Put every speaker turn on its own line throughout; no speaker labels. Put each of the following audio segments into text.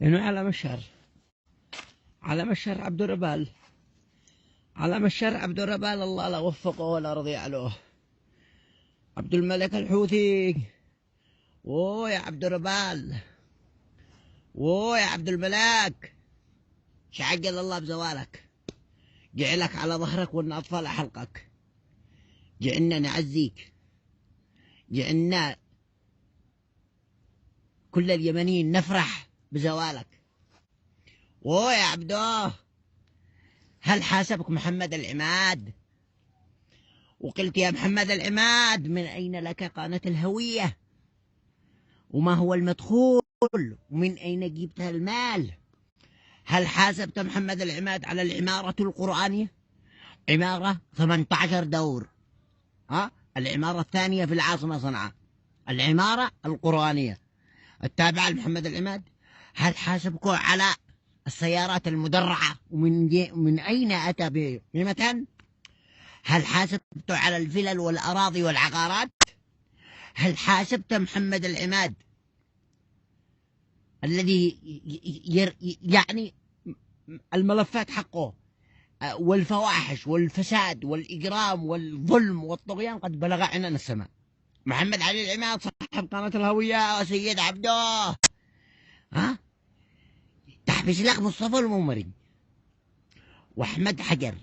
لأنه على مشهر عبد الربال، على مشهر عبد الربال، الله لا وفقه ولا رضي عليه. عبد الملك الحوثي، يا عبد الربال، يا عبد الملك، شعجل الله بزوالك، جعلك على ظهرك وإن أطفال حلقك، جعلنا نعزيك، جعلنا كل اليمنيين نفرح بزوالك. يا عبدو، هل حاسبك محمد العماد وقلت يا محمد العماد من أين لك قانة الهوية، وما هو المدخول، ومن أين جبت المال؟ هل حاسبت محمد العماد على العمارة القرآنية؟ عمارة 18 دور، العمارة الثانية في العاصمة صنعاء، العمارة القرآنية التابعة لمحمد العماد. هل حاسبكوا على السيارات المدرعة ومن أين أتى بقيمة؟ هل حاسبت على الفلل والأراضي والعقارات؟ هل حاسبت محمد العماد الذي يعني الملفات حقه والفواحش والفساد والإجرام والظلم والطغيان قد بلغ عنان السماء؟ محمد علي العماد صاحب قناة الهوية سيد عبده، تحبس لك مصطفى الممري وأحمد حجر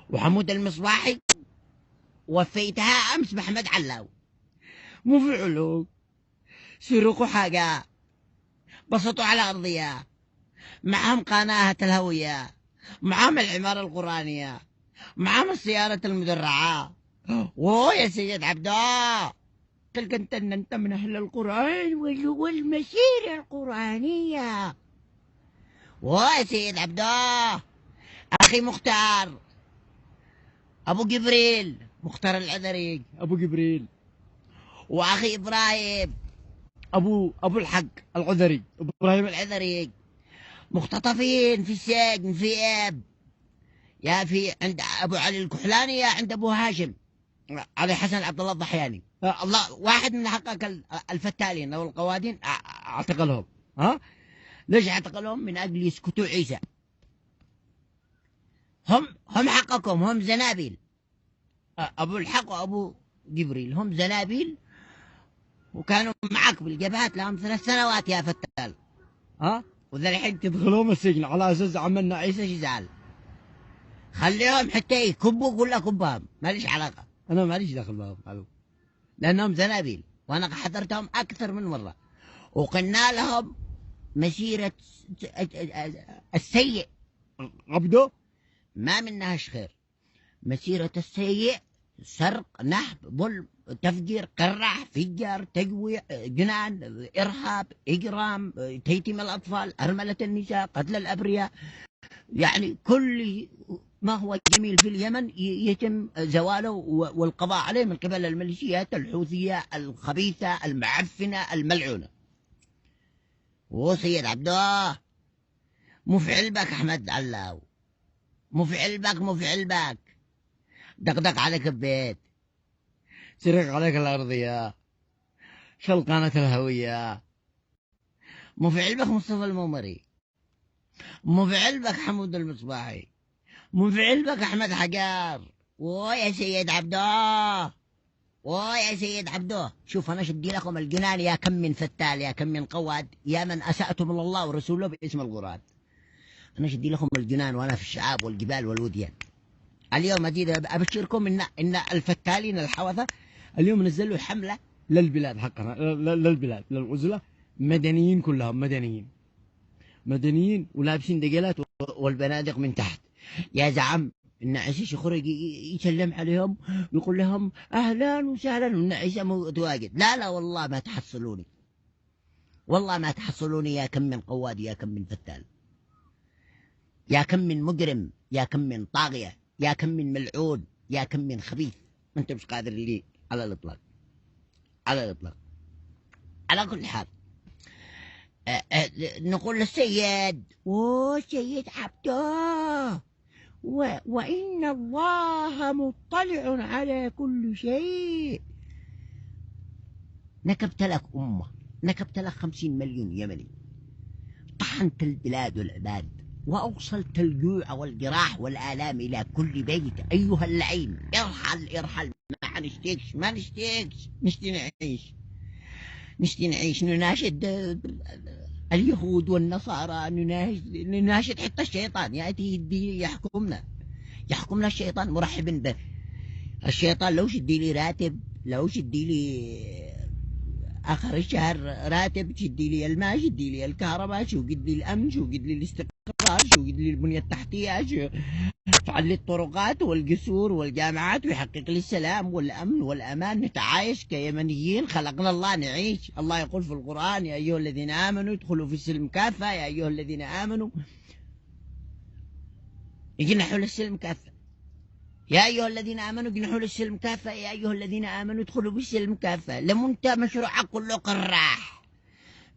وحمود المصباحي، وفيتها أمس بأحمد علاو، مو في علوم، سرقوا حاجة، بسطوا على أرضية، معهم قناة الهوية، معهم العمارة القرآنية، معهم السيارة المدرعة. يا سيد عبده، تلك أنت من أهل القرآن والمسيرة القرآنية. يا سيد عبده، أخي مختار أبو جبريل، مختار العذري أبو جبريل، وأخي إبراهيم أبو الحق العذري، إبراهيم العذري، مختطفين في السجن في إب، يا في عند أبو علي الكحلاني، يا عند أبو هاشم علي حسن عبد الله الضحياني. الله، واحد من حقق الفتالين أو القوادين اعتقلهم. ليش اعتقلهم؟ من أجل يسكتوا عيسى. هم حقكم، هم زنابيل، أبو الحق وأبو جبريل هم زنابيل، وكانوا معك بالجبهات لهم 3 سنوات يا فتال. وذا الحين تدخلهم السجن على أساس عملنا عيسى شزعل. خليهم حتى يكبوا كل كبهم، ماليش علاقة، أنا ماليش دخل بهم، لأنهم زنابيل، وأنا حضرتهم أكثر من مرة، وقلنا لهم مسيرة السيء عبده ما منهاش خير، مسيرة السيء سرق، نهب، ظلم، تفجير، قرع، فجر، تجويع، جنان، إرهاب، إجرام، تيتم الأطفال، أرملة النساء، قتل الأبرياء، يعني كل ما هو جميل في اليمن يتم زواله والقضاء عليه من قبل الميليشيات الحوثية الخبيثة المعفنة الملعونة. سيد عبده، مو في علبك أحمد علاو، مو في علبك، دقدق عليك البيت، سرق عليك الأرضية، شل قناة الهوية، مو في علبك مصطفى الممري، مو في علبك حمود المصباحي، مو في علبك أحمد حجار. يا سيد عبده، يا سيد عبده، شوف أنا شدي لكم الجنان يا كم من فتال، يا كم من قواد، يا من أسأتم من الله ورسوله باسم القرآن. أنا شدي لكم الجنان وأنا في الشعاب والجبال والوديان. اليوم أجي أبشركم إن الفتالين الحوثة اليوم نزلوا حملة للبلاد حقنا، للبلاد للعزلة، مدنيين كلهم مدنيين ولابسين دجلات والبنادق من تحت. يا زعم النعيسي يخرج يسلم عليهم ويقول لهم أهلا وسهلا، والنعيسي متواجد. لا والله ما تحصلوني، والله ما تحصلوني، يا كم من قواد، يا كم من فتال، يا كم من مجرم، يا كم من طاغية، يا كم من ملعون، يا كم من خبيث. أنت مش قادر لي على الإطلاق، على كل حال. نقول للسيد سيد عبده، وإن الله مطلع على كل شيء. نكبت لك أمة، نكبت لك 50 مليون يمني، طحنت البلاد والعباد، وأوصلت الجوع والجراح والآلام إلى كل بيت. أيها اللعين ارحل ارحل، ما نشتيكش ما نشتيكش، نشتي نعيش، نشتي نعيش. نناشد اليهود والنصارى، نناشد حتى الشيطان يأتي يحكمنا الشيطان مرحبا به. الشيطان لو شدي لي راتب، لو شدي لي آخر الشهر راتب، شدي لي الماء، شدي لي الكهرباء، شو قد لي الأمن، شو قد لي الاستقرار، شو قد لي البنية التحتية، شو فعل لي الطرقات والقصور والجامعات، ويحقق لي السلام والأمن والأمان. نتعايش كيمنيين، خلقنا الله نعيش. الله يقول في القرآن: يا أيها الذين آمنوا ادخلوا في السلم كافة. يا أيها الذين آمنوا، اجنحوا للسلم كافة. يا أيها الذين آمنوا اجنحوا للسلم كافة. يا أيها الذين آمنوا ادخلوا بالسلم كافة. لم انت مشروعك كله قراح،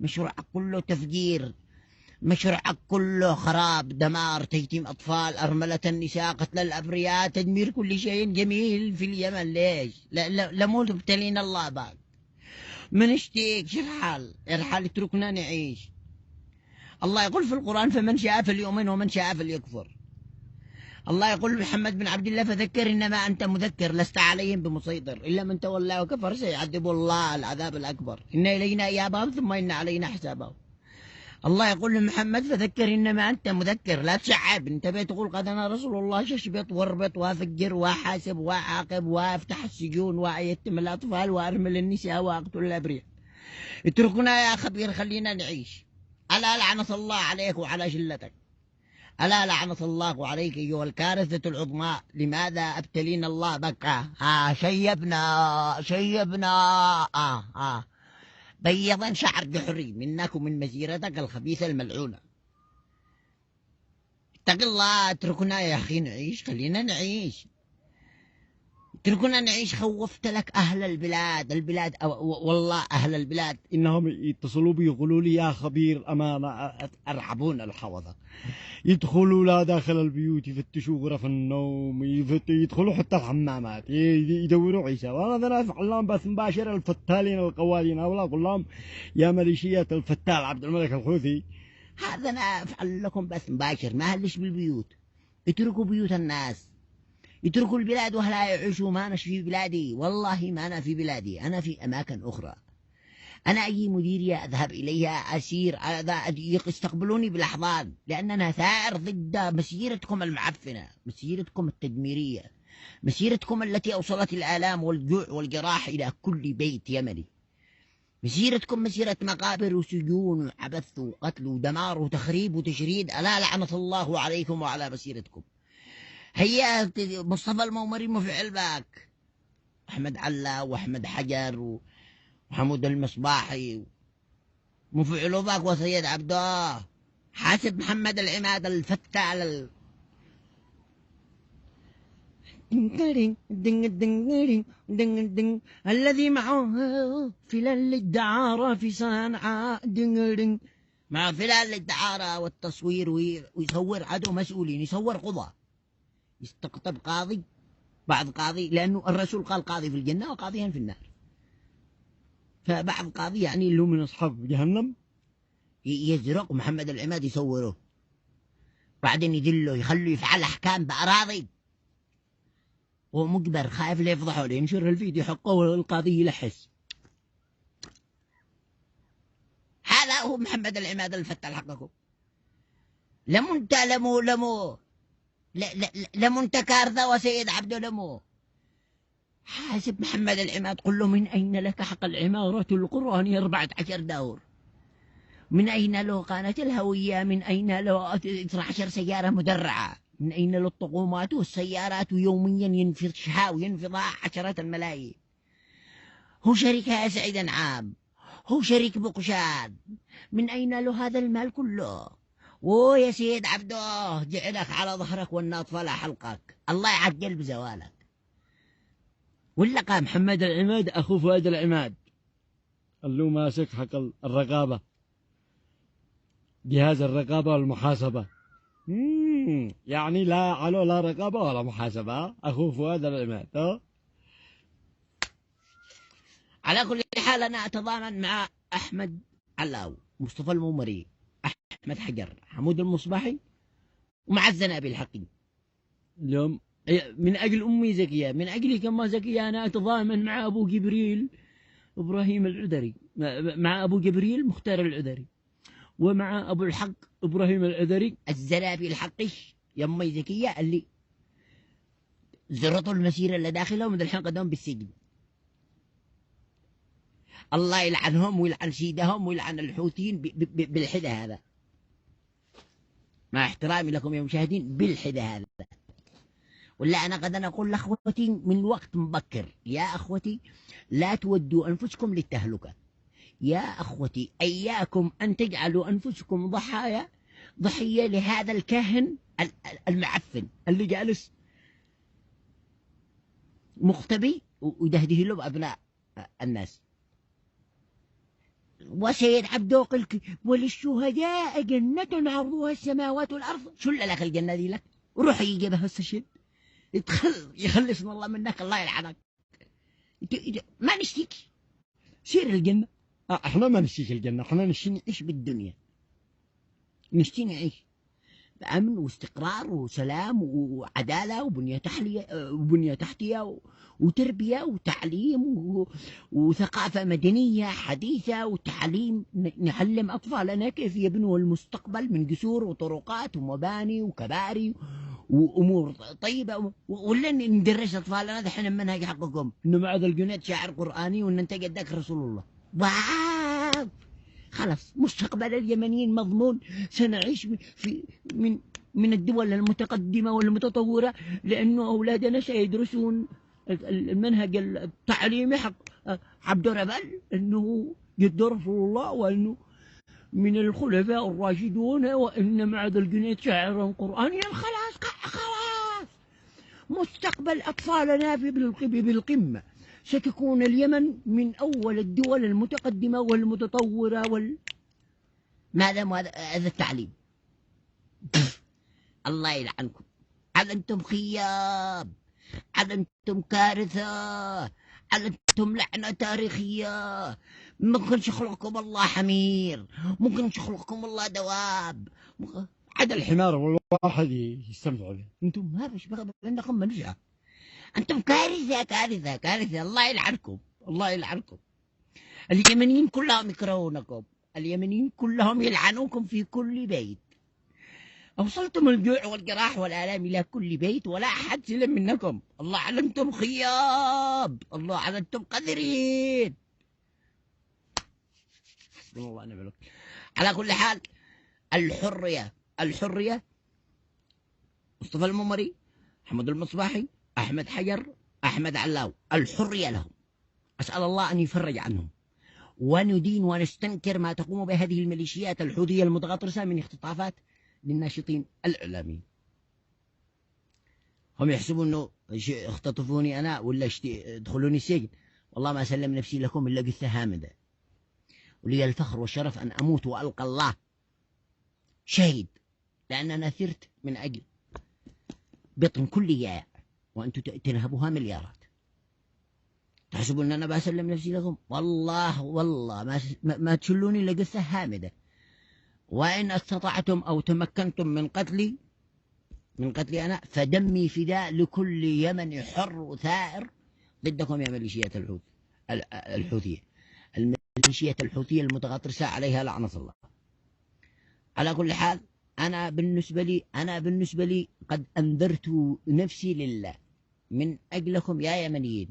مشروعك كله تفجير، مشروعك كله خراب، دمار، تيتيم أطفال، أرملة النساء، قتل الأبرياء، تدمير كل شيء جميل في اليمن. ليش؟ لمو تبتلين الله باك. من اشتيك ارحل ارحل، اتركنا نعيش. الله يقول في القرآن: فمن شاء فليؤمن ومن شاء فليكفر. الله يقول محمد بن عبد الله: فذكر إنما أنت مذكر لست عليهم بمسيطر، إلا من تولى وكفر سيعذب الله العذاب الأكبر، إن إلينا إيابهم ثم إن علينا حسابهم. الله يقول لمحمد: فذكر إنما أنت مذكر، لا تشعب. أنت بتقول قد أنا رسول الله، ششبط واربط وافجر وحاسب وعاقب وافتح السجون وأيتم الأطفال وأرمل النساء وأقتل الأبرياء. اتركنا يا خبير، خلينا نعيش. ألا لعنة الله عليك وعلى شلتك، ألا لعنة الله عليك أيها الكارثة العظمى. لماذا أبتلينا الله بك؟ شيبنا بيضا شعر جحري منك ومن مسيرتك الخبيثة الملعونة. اتق الله، اتركنا يا أخي نعيش، خلينا نعيش، اتركنا نعيش. خوفت لك أهل البلاد والله أهل البلاد إنهم يتصلوا بي يقولوا لي: يا خبير أمانة، أرحبون الحوضة، يدخلوا لا داخل البيوت، يفتشوا غرف النوم، يدخلوا حتى الحمامات، يدوروا عيسى. وانا ذا افعل لهم بث مباشر الفتالين القوالين هؤلاء، اقول لهم: يا ميليشيات الفتال عبد الملك الحوثي، هذا انا افعل لكم بث مباشر، ما هلش بالبيوت. اتركوا بيوت الناس، اتركوا البلاد واهلها يعيشوا. ما انا في بلادي، والله ما انا في بلادي، انا في اماكن اخرى. أنا أي مديرية أذهب إليها أسير يستقبلوني بالأحضان، لأننا ثائر ضد مسيرتكم المعفنة، مسيرتكم التدميرية، مسيرتكم التي أوصلت الآلام والجوع والجراح إلى كل بيت يمني. مسيرتكم مسيرة مقابر وسجون وعبث وقتل ودمار وتخريب وتشريد. ألا لعنة الله عليكم وعلى مسيرتكم. هيا مصطفى المومري مفعل باك، أحمد علا وأحمد حجر وحمود المصباحي مفعلوا باك، وسيد عبده، حاسب محمد العماد الفتال الذي معه فلان الدعارة في صنعاء، مع فلان الدعارة والتصوير، ويصور عدو مسؤولين، يصور قضاة، يستقطب قاضي، بعض قاضي، لأنه الرسول قال: قاضي في الجنة وقاضيا في النار. فبعض قاضي يعني اللي من أصحاب جهنم يزرق محمد العماد، يصوره، بعدين يدله، يخلوا يفعل أحكام بأراضي، ومجبر خايف لا يفضحوا له، ينشر الفيديو حقه والقاضي يلحس. هذا هو محمد العماد الفتال حقكم. لم انت كارثة وسيد عبده لمو. حاسب محمد العماد، قل له: من أين لك حق العمارة القرآنية 14 دور؟ من أين له قناة الهوية؟ من أين له 12 سيارة مدرعة؟ من أين له الطقومات والسيارات يوميا ينفضها وينفضها عشرات الملايين؟ هو شريك سعيد أنعام، هو شريك بقشاد، من أين له هذا المال كله؟ ويا سيد عبده جعلك على ظهرك والناطفة حلقك، الله يعجل بزوالك. ولا قام محمد العماد أخو فؤاد العماد اللي ماسك حق الرقابة، جهاز الرقابة والمحاسبة، يعني لا علو لا رقابة ولا محاسبة، أخو فؤاد العماد. على كل حال أنا أتضامن مع أحمد علاو، مصطفى المومري، أحمد حجر، حمود المصباحي، ومع الزنابي الحقي. اليوم من أجل أمي زكية، من أجلي كما زكية، أنا أتضامن مع أبو جبريل إبراهيم العذري، مع أبو جبريل مختار العذري، ومع أبو الحق إبراهيم العذري الزنابي الحقي يا أمي زكية، اللي زرطوا المسيرة اللي داخلهم من الحين قدام بالسجن. الله يلعنهم ويلعن سيدهم ويلعن الحوثيين بالحدة هذا، مع احترامي لكم يا مشاهدين، بالحدة هذا. ولا أنا قد أقول لأخوتي من وقت مبكر، يا أخوتي لا تودوا أنفسكم للتهلكة، يا أخوتي إياكم أن تجعلوا أنفسكم ضحية لهذا الكاهن المعفن اللي جالس مختبي ويدهده له بأبناء الناس. وسيد عبدو قل وللشهداء جنة عرضها السماوات والأرض. شو لك الجنة دي لك؟ روح يجيبها السجن يخلصنا الله منك، الله يلعنك. ما نشتيك سير الجنة. احنا ما نشتيك الجنة، احنا نشتي نعيش بالدنيا، نشتي نعيش بأمن واستقرار وسلام وعدالة وبنية تحتية وتربية وتعليم وثقافة مدنية حديثة وتعليم، نعلم أطفالنا كيف يبنوا المستقبل من جسور وطرقات ومباني وكباري وأمور طيبة، ولا ندرس أطفالنا دحين المنهج حقكم إنه معاذ الجنيد شاعر قرآني وإن أنت قدك رسول الله. واو، خلاص مستقبل اليمنيين مضمون. سنعيش من الدول المتقدمة والمتطورة، لأنه أولادنا سيدرسون المنهج التعليمي حق عبد ربل، أنه جد رسول الله وأنه من الخلفاء الراشدون وإن معاذ الجنيد شاعرا قرآنيا. خلاص مستقبل أطفالنا بالقمة. ستكون اليمن من أول الدول المتقدمة والمتطورة ماذا هذا التعليم. الله يلعنكم، علنتم خياب، علنتم كارثة، علنتم لعنة تاريخية. ممكن يخلقكم الله حمير، ممكن يخلقكم الله دواب، عدا الحمار والواحد يستمتع به. انتم ما فيش عندكم منفعة، انتم كارثة كارثة كارثة. الله يلعنكم، الله يلعنكم. اليمنيين كلهم يكرهونكم، اليمنيين كلهم يلعنوكم في كل بيت. أوصلتم الجوع والجراح والآلام إلى كل بيت ولا أحد سلم منكم. الله علمتم خياب، الله علمتم قذرين. حسبنا الله ونعم الوكيل. على كل حال، الحرية مصطفى الممري، محمد المصباحي، أحمد حجر، أحمد علاو، الحرية لهم. أسأل الله أن يفرج عنهم، وندين ونستنكر ما تقوم به هذه الميليشيات الحوثية المتغطرسة من اختطافات للناشطين الإعلاميين. هم يحسبون أنه اختطفوني أنا ولا ادخلوني السجن. والله ما سلم نفسي لكم إلا جثة هامدة، ولي الفخر والشرف أن أموت وألقى الله شهيد، لأن أنا ثرت من أجل بطن كل ياع، وأنتم تنهبوها مليارات. تحسبون أن أنا بسلم نفسي لكم؟ والله ما تشلوني إلا جثة هامدة. وإن استطعتم أو تمكنتم من قتلي أنا، فدمي فداء لكل يمني حر وثائر ضدكم يا ميليشيات الحوثية، الميليشيات الحوثية المتغطرسة عليها لعنة الله. على كل حال، أنا بالنسبة لي قد أنذرت نفسي لله من أجلكم يا يمنيين،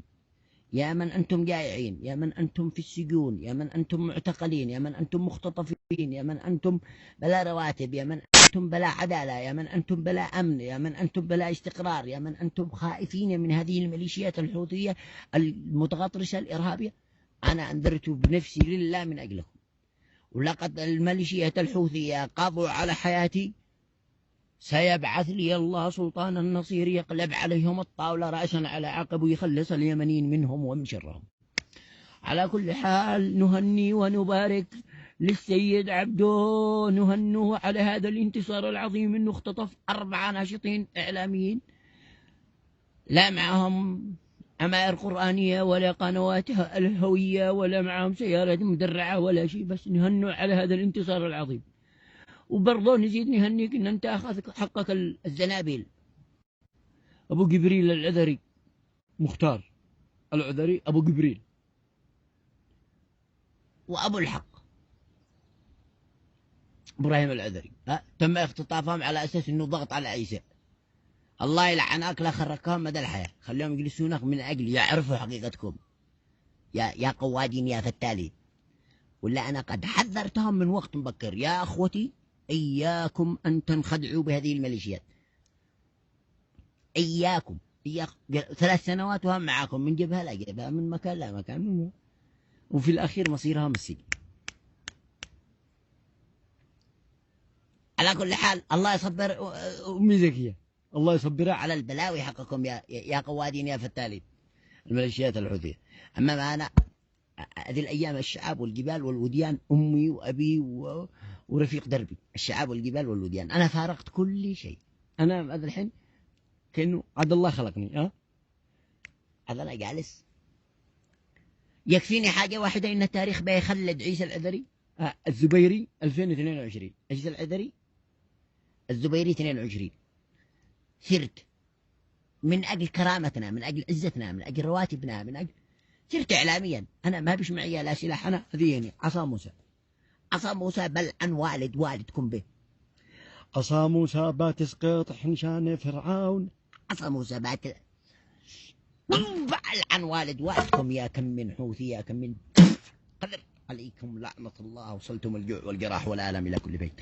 يا من أنتم جائعين، يا من أنتم في السجون، يا من أنتم معتقلين، يا من أنتم مختطفين، يا من أنتم بلا رواتب، يا من أنتم بلا عدالة، يا من أنتم بلا أمن، يا من أنتم بلا استقرار، يا من أنتم خائفين من هذه الميليشيات الحوثية المتغطرسة الإرهابية. أنا أنذرت بنفسي لله من أجلكم. ولقد الميليشيات الحوثية قضوا على حياتي، سيبعث لي الله سلطانا نصير يقلب عليهم الطاولة رأسا على عقب ويخلص اليمنيين منهم ومن شرهم. على كل حال، نهني ونبارك للسيد عبدو، نهنه على هذا الانتصار العظيم، انه اختطف 4 ناشطين إعلاميين لا معهم عمائر قرآنية ولا قنوات الهوية ولا معهم سيارات مدرعة ولا شيء، بس نهنوا على هذا الانتصار العظيم. وبرضه نزيد نهنيك ان انت اخذ حقك الزنابيل. ابو جبريل العذري مختار العذري ابو جبريل، وابو الحق ابراهيم العذري، تم اختطافهم على اساس انه ضغط على عيسى. الله يلعنك، لا خرجهم مدى الحياه، خليهم يجلسونك من اجل يعرفوا حقيقتكم يا قوادين يا فتالين. ولا انا قد حذرتهم من وقت مبكر يا اخوتي، اياكم ان تنخدعوا بهذه الميليشيات، اياكم 3 سنوات وهم معاكم من جبهه لا جبهه، من مكان لا مكان، وفي الاخير مصيرهم السجن. على كل حال الله يصبر امي زكيه، الله يصبرها على البلاوي حقكم يا قوادين يا فتالين الميليشيات الحوثيه. اما ما انا هذه الايام الشعاب والجبال والوديان، امي وابي ورفيق دربي، الشعاب والجبال والوديان، انا فارقت كل شيء. انا هذا الحين كانه عاد الله خلقني، هذا انا جالس يكفيني حاجه واحده، ان التاريخ بيخلد عيسى العذري الزبيري 2022، عيسى العذري الزبيري 22. سرت من اجل كرامتنا، من اجل عزتنا، من اجل رواتبنا، من اجل سرت اعلاميا. انا ما بيش معي لا سلاح، انا هذيني عصا موسى، عصا موسى بل عن والدكم به،
عصا موسى باتسقط حنشان فرعون،
عصا موسى بل عن والدكم، يا كم من حوثي يا كم من قدر عليكم لعنة الله، وصلتم الجوع والجراح والآلام إلى كل بيت.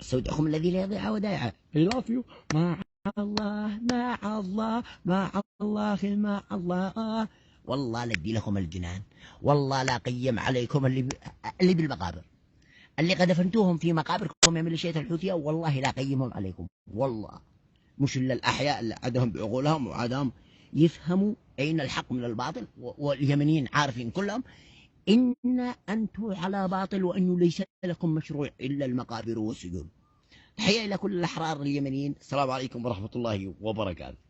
استودعكم الذي لا يضيع ودائعه.
I love you مع الله مع الله مع الله مع الله.
والله لدي لكم الجنان، والله لا قيم عليكم اللي بالمقابر، اللي قد دفنتوهم في مقابركم يا ميليشيات الحوثية، والله لا قيمهم عليكم، والله مش إلا الأحياء اللي عندهم بعقولهم وعادهم يفهموا أين الحق من الباطل، واليمنيين عارفين كلهم إن أنتم على باطل، وأنه ليس لكم مشروع إلا المقابر والسجون. تحية إلى كل الأحرار اليمنيين، السلام عليكم ورحمة الله وبركاته.